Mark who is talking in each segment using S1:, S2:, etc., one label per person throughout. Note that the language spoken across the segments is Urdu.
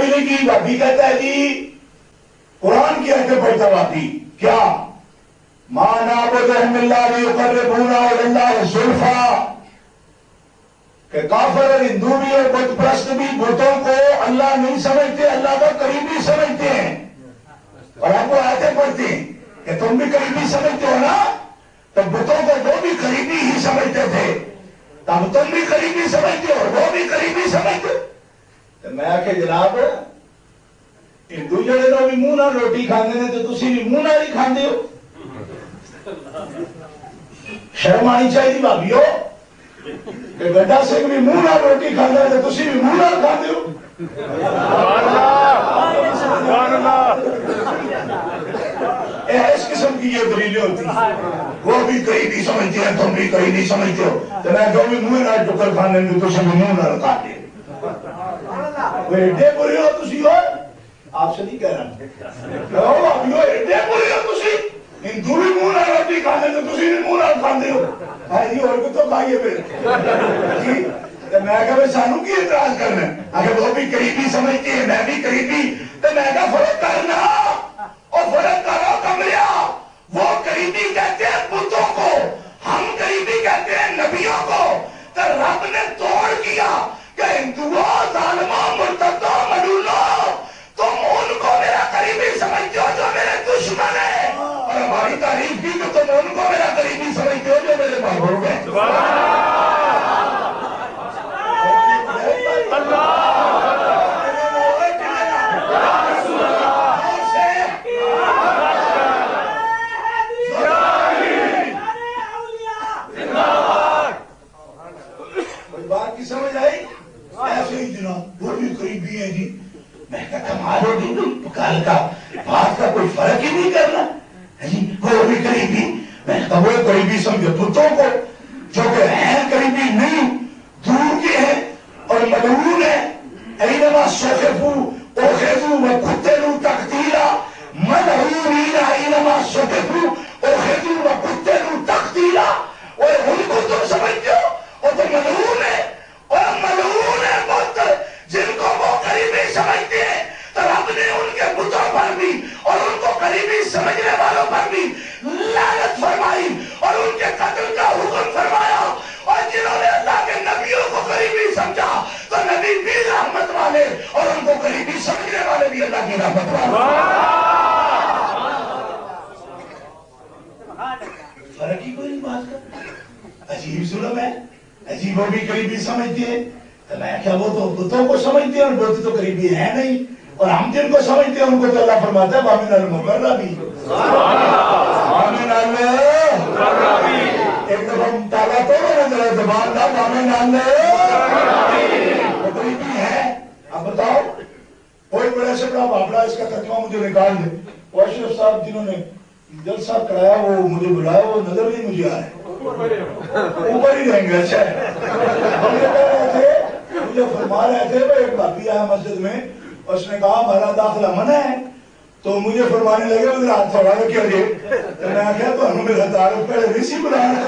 S1: بھی نہیں کی. بھابی کہتا ہے جی قرآن کی آیتیں پڑھتا بھابی کیا ما نعبدهم الا ليقربونا الى الله زلفى کہ کافر اور ہندو بھی اور بت پرست بھی بتوں کو اللہ نہیں سمجھتے, اللہ کا قریبی سمجھتے ہیں. اور آپ کو آیتیں پڑھتے ہیں کہ تم بھی قریبی سمجھتے ہو نا, تو بتوں کو وہ بھی قریبی ہی سمجھتے تھے, تب تم بھی قریبی سمجھتے ہو وہ بھی قریبی سمجھتے. تو میں کہ جناب ہندو جڑے تو بھی منہ نہ روٹی کھاندے نے تو تسی بھی منہ نہ ہی کھاندے ہو. شرم آنی چاہیے بھابیو کہ گڈا سنگھ بھی منہ نہ روٹی کھاندے نے تو تسی بھی منہ نہ کھاندے ہو. اس قسم کی یہ دلیلیں ہوتی ہیں. وہ بھی قریبی سمجھتے ہیں تم بھی قریبی سمجھتے ہو, تو میں کہوں بھی منہ نہ ٹکر کھانے میں تو تسی بھی منہ نہ کھاندے. وہ ایڈے برے ہو تسی ہو, آپ سے نہیں کہہ رہا ہوں, ایڈے برے ہو تسی, ہندو بھی منہ نہ روٹی کھانے تو تسی بھی منہ نہ کھاندے ہو. جی اور کو تو کھائیے پھر. میں کہا سانو کی اعتراض کرنا ہے, اگر وہ بھی قریبی سمجھتے ہیں میں بھی قریبی, تو میں کہا فرق کرنا اور فرق کرو کمریا. وہ قریبی کہتے ہیں بتوں کو, ہم قریبی کہتے ہیں نبیوں کو. تو رب نے توڑ کیا کہ ہندوؤں ظالموں مرتدوں ملولوں تم ان کو میرا قریبی سمجھتے ہو جو میرے دشمن ہیں, اور ہماری تعریف کی کہ تم ان کو میرا قریبی سمجھتے ہو جو میرے محبوب ہیں. سمجھ آئی ایسے ہی جناب وہ بھی قریبی ہیں جی. میں کہا کمال ہو گئی کال کا بات کا کوئی فرق ہی نہیں کرنا جی, وہ بھی قریبی. میں کہا وہ قریبی سمجھے بتوں کو جو کہ ہیں قریبی نہیں, دور کے ہیں اور ملعون ہیں. اینما سخفوا اخذوا وقتلوا تقتیلا, ملعونین اینما سخفوا اخذوا وقتلوا تقتیلا. اور ان کو تم سمجھتے ہو اور تم ملعون ہے, اور ملعون ہے بت جن کو وہ قریبی سمجھتے ہیں. تو رب نے ان کے بتوں پر بھی اور ان کو قریبی سمجھنے والوں پر بھی لعنت فرمائی اور ان کے قتل کا حکم فرمایا. اور جنہوں نے اللہ کے نبیوں کو قریبی سمجھا تو نبی بھی رحمت والے اور ان کو قریبی سمجھنے والے بھی اللہ کی رحمت والے. فرق ہی کوئی نہیں بات کا. عجیب ظلم ہے, عجیب وہ بھی قریبی سمجھتے ہیں. تو میں کیا وہ تو بتوں کو سمجھتے ہیں اور بت تو قریبی ہے نہیں, اور ہم جن کو سمجھتے ہیں ان کو تو اللہ فرماتا ہے وَمِنَ الْمُقَرَّبِينَ. ایک دفعہ تالا توڑو نا ذرا زبان کا, وَمِنَ الْمُقَرَّبِينَ وہ قریبی ہے. اب بتاؤ کوئی بڑے سے بڑا بابڑا اس کا ترجمہ مجھے نکال دے. اشرف صاحب جنہوں نے جلسہ کرایا وہ مجھے بلایا, وہ نظر نہیں مجھے آئے, اوپر ہی رہیں گے. اچھا ہے, ہم یہ کہہ رہے تھے, مجھے فرما رہے تھے وہ ایک بھابی آیا مسجد میں, اس نے کہا ہمارا داخلہ منع ہے. تو مجھے فرمانے لگے ادھر ہاتھ تھوڑا رکھے جی. تو میں کہا تو ہمیں میرا تعارف پہلے ریسی بلانا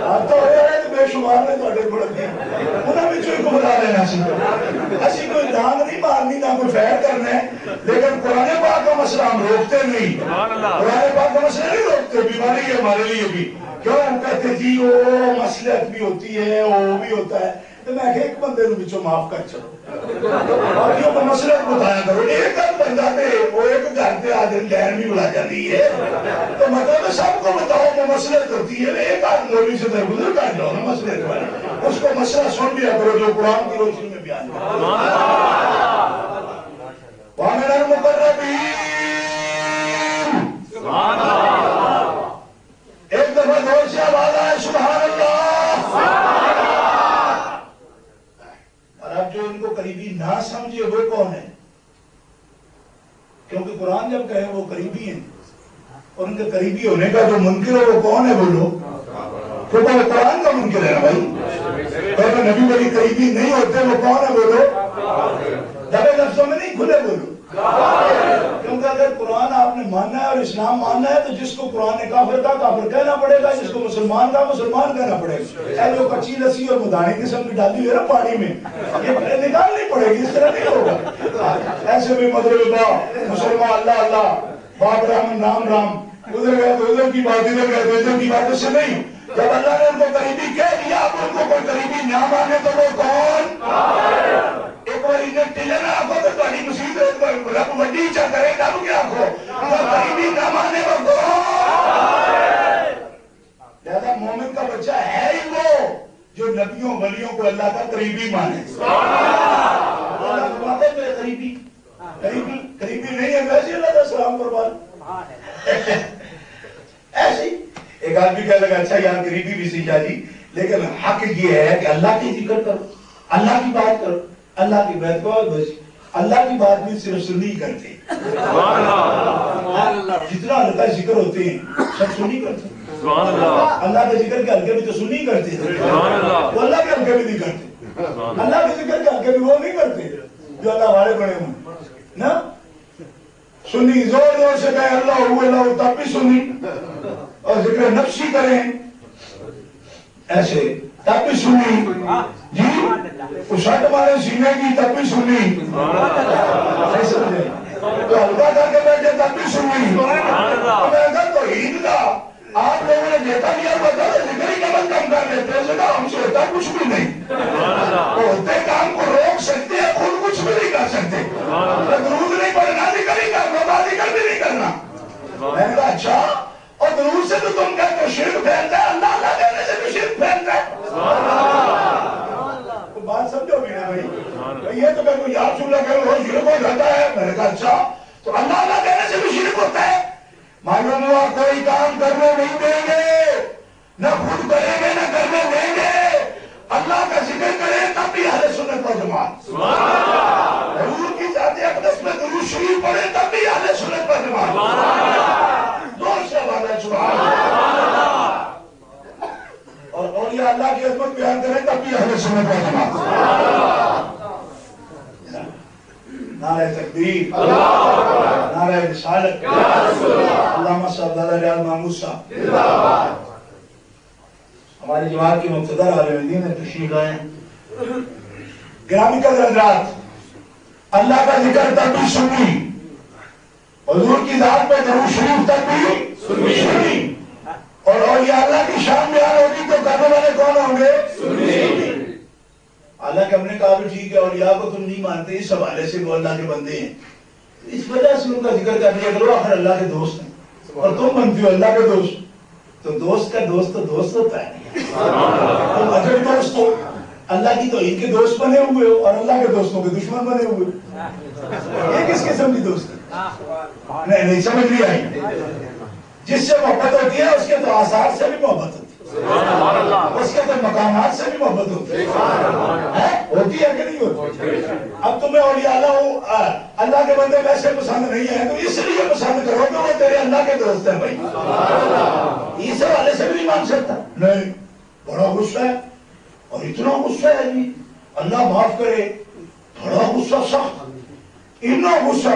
S1: آپ تو ہو رہے ہیں بے شمار نے توڑے بڑھ دیا, انہوں نے چوئی کو بلا لینا سی. اسی کوئی جان نہیں مارنی نہ کوئی فیر کرنا ہے, لیکن قرآن پاک کا مسئلہ ہم روکتے نہیں. قرآن پاک کا مسئلہ نہیں روکتے, بیماری ہے ہمارے لیے بھی. کیوں کہتے جی وہ مسئلت بھی ہوتی ہے وہ بھی ہوتا ہے. تو میں کہ ایک بندے نو بچوں معاف کر چلو, باقیوں کو مسئلت بتایا کرو. ایک بندہ تے وہ ایک گھر پہ آدمی لہر بھی بلا جاتی ہے, تو مطلب سب کو بتاؤ وہ مسئلت ہوتی ہے. ایک آدھ مولوی سے درگزر کر جاؤ نا مسئلت والا, اس کو مسئلہ سن لیا کرو جو قرآن کی روشنی میں بیان ہے. وَمِنَ الْمُقَرَّبِينَ. ایک دفعہ دور سے آواز آئے سبحان اللہ. اور اب جو ان کو قریبی نہ سمجھے وہ کون ہے, کیونکہ قرآن جب کہے وہ قریبی ہیں اور ان کے قریبی ہونے کا جو منکر ہے وہ کون ہے, بولو. تو قرآن کا منکر ہے نا بھائی. اگر نبی ولی قریبی نہیں ہوتے وہ کون ہے, بولو. دبے لفظوں میں نہیں, کھلے بولو. کیونکہ اگر اگر قرآن آپ نے ماننا ہے اور اسلام ماننا ہے تو جس کو قرآن نے کافر کا کافر کہنا پڑے گا، جس کو مسلمان کا مسلمان کہنا پڑے گا۔ اے جو کچی لسی اور مدانی قسم کی ڈالی ہوئی ہے نا پانی میں، یہ نکالنی پڑے گی، اس طرح نہیں ہوگا۔ ایسے بھی مدرب مسلمان اللہ اللہ، باپ رام رام رام، ادھر گئے تو ادھر کی بات، ادھر گئے تو ادھر کی بات، اس سے نہیں۔ جب اللہ نے ان کو قریبی کہہ دیا، اب ان کو کوئی قریبی نہ مانے تو وہ کون؟ ایک بار انہیں ٹلے نہ آکھو تو تاری مصیبت رب وڈی چاہ کرے گا وہ کیا آکھو، جو قریبی نہ مانے وہ کون؟ لہذا مومن کا بچہ ہے ہی وہ جو نبیوں ولیوں کو اللہ کا قریبی مانے۔ اللہ فرماتے ہیں میرے قریبی، قریبی نہیں ہے ویسے اللہ کا سلام قربان۔ ایسے ہی ایک آدمی کہہ لگا اچھا یہاں قریبی بھی سیکھا جی، لیکن حق یہ ہے کہ اللہ کی ذکر کرو، اللہ کی بات کرو، اللہ کی بات کرو، بس اللہ کی بات بھی صرف سنی کرتے، جتنا اللہ کا ذکر ہوتے ہیں سب سنی کرتے، اللہ کے ذکر کے ہلکے بھی تو سنی کرتے، وہ اللہ کے ہلکے بھی نہیں کرتے، اللہ کے ذکر کے ہلکے بھی وہ نہیں کرتے جو اللہ والے بڑے ہوں نا۔ سنی زور زور سے کہیں اللہ ہو اللہ تب بھی سنی، اور ذکر نفسی کریں ایسے تب بھی سنی، جی وہ شٹ مارے سینے کی تب بھی سنی، تو ہلکا کر کے بیٹھے تب بھی سنی۔ میں اگر تو عید کا آپ لوگوں نے دیتا دیا بتا ذکر ہی کمل کم کر لیتے ہیں، سکا ہم سے ہوتا کچھ بھی نہیں، ہوتے کام کو روک سکتے ہیں، خود کچھ بھی نہیں کر سکتے، درود نہیں پڑھنا، ذکر ہی کرنا، ذکر بھی نہیں کرنا۔ میں نے کہا اچھا، اور درود سے تو تم کہتے ہو شرک پھیلتا ہے، اللہ اللہ کہنے سے بھی شرک پھیلتا ہے۔ تو بات سمجھو گے نا بھائی، یہ تو کہ کوئی یا رسول اللہ کہہ رہا شرک ہو جاتا ہے، میں نے کہا اچھا تو اللہ اللہ کہنے سے بھی شرک ہوتا ہے۔ معلوم ہوا کوئی کام کرنے نہیں دیں گے، نہ خود کریں گے نہ کرنے دیں گے، اللہ کا ذکر کریں تب بھی اہل سنت و جماعت، حضور کی ذات اقدس میں درود شریف پڑھیں تب بھی اہل سنت و جماعت، دور سے والا سبحان اللہ، اور اولیاء اللہ کی عظمت بیان کریں تب بھی اہل سنت و جماعت۔ نعرہ تکبیر، نعرہ رسالت، اللہم صلی اللہ علیہ وسلم۔ ہماری جماعت کی مقتدر عالم دین ہے تشریف لائے ہیں۔ گرامی قدر حضرات، اللہ کا ذکر تب بھی سنی، حضور کی ذات میں درود شریف تب بھی سنی، اور اولیاء اللہ کی شان بیان ہوگی تو کرنے والے کون ہوں گے؟ سنی۔ حالانکہ ہم نے کہا بھی ٹھیک ہے اولیاء کو تم نہیں مانتے، اس حوالے سے وہ اللہ کے بندے ہیں، اس وجہ سے ان کا ذکر کر لیا کرو، آخر اللہ کے دوست ہیں، اور تم بنتی ہو اللہ کے دوست، تو دوست کا دوست تو دوست ہوتا ہے، تم اجر دوست ہو، اللہ کی تو ان کے دوست بنے ہوئے ہو اور اللہ کے دوستوں کے دشمن بنے ہوئے، یہ کس قسم کی دوست ہے؟ نہیں سمجھ نہیں آئی۔ جس سے محبت ہوتی ہے اس کے تو آثار سے بھی محبت ہوتی ہے، اس کے تو مقامات سے بھی محبت ہوتی ہے کہ نہیں ہوتی؟ اب تمہیں اولیاء اللہ کے بندے ویسے پسند نہیں ہیں تو اس لیے پسند کرو کہ وہ تیرے اللہ کے دوست ہیں بھائی، اس والے سے بھی نہیں مان سکتا، نہیں بڑا غصہ ہے، اور اتنا غصہ ہے جی اللہ معاف کرے، بڑا غصہ سخت، اتنا غصہ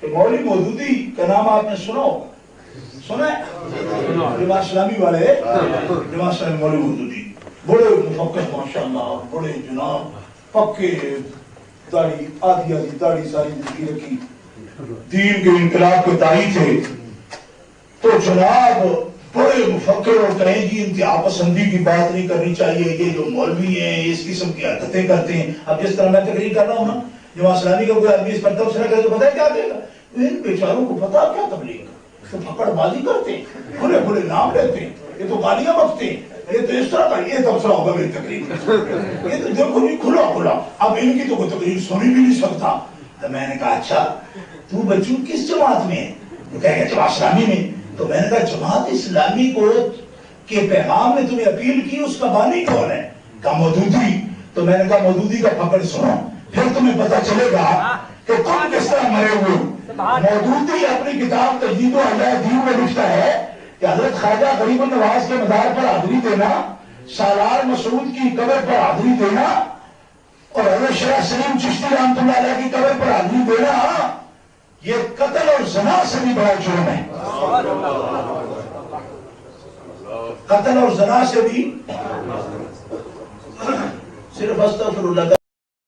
S1: کہ مولوی مودودی کا نام آپ نے سنا ہوگا، سنا ہے؟ جماعت اسلامی والے، جماعت اسلامی مولوی مودودی بڑے مفکر ماشاءاللہ، بڑے جناب، پکے داڑھی، آدھی آدھی داڑھی ساری زندگی رکھی، دین کے انقلاب کے داعی تھے، تو جناب بڑے مفکر اور کہیں جی انتہا پسندی کی بات نہیں کرنی چاہیے، یہ جو مولوی ہیں اس قسم کی حرکتیں کرتے ہیں۔ اب جس طرح میں تقریر کر رہا ہوں نا، جماعت اسلامی کا کوئی آدمی اس پر تبصرہ کرے تو پتہ ہے کیا دے گا؟ ان بیچاروں کو پتا کیا تبلیغ کا، تو پکڑ بازی کرتے ہیں، کھلے کھلے نام لیتے ہیں، یہ تو گالیاں بکتے ہیں، یہ تو اس طرح کا یہ تبصرہ ہوگا میری تقریر، یہ تو دیکھو نہیں کھلا کھلا، اب ان کی تو کوئی تقریر سنی بھی نہیں سکتا۔ تو میں نے کہا اچھا تو بچوں کس جماعت میں ہے؟ تو کہہ گیا جماعت اسلامی میں۔ تو میں نے کہا جماعت اسلامی کو کے پیغام میں تمہیں اپیل کی، اس کا بانی کون ہے؟ کہا مودودی۔ تو میں نے کہا مودودی کا پکڑ سنو، پھر تمہیں پتہ چلے گا کہ تم کس طرح مرے ہوئے ہو۔ مودودی اپنی کتاب تجدید احیاء دین میں لکھتا ہے کہ حضرت خواجہ غریب النواز کے مزار پر حاضری دینا، سالار مسعود کی قبر پر حاضری دینا، اور حضرت شیخ سلیم چشتی رحمۃ اللہ علیہ کی قبر پر حاضری دینا، یہ قتل اور زنا سے بھی بڑا جرم ہے. قتل اور زنا سے بھی صرف استغفر اللہ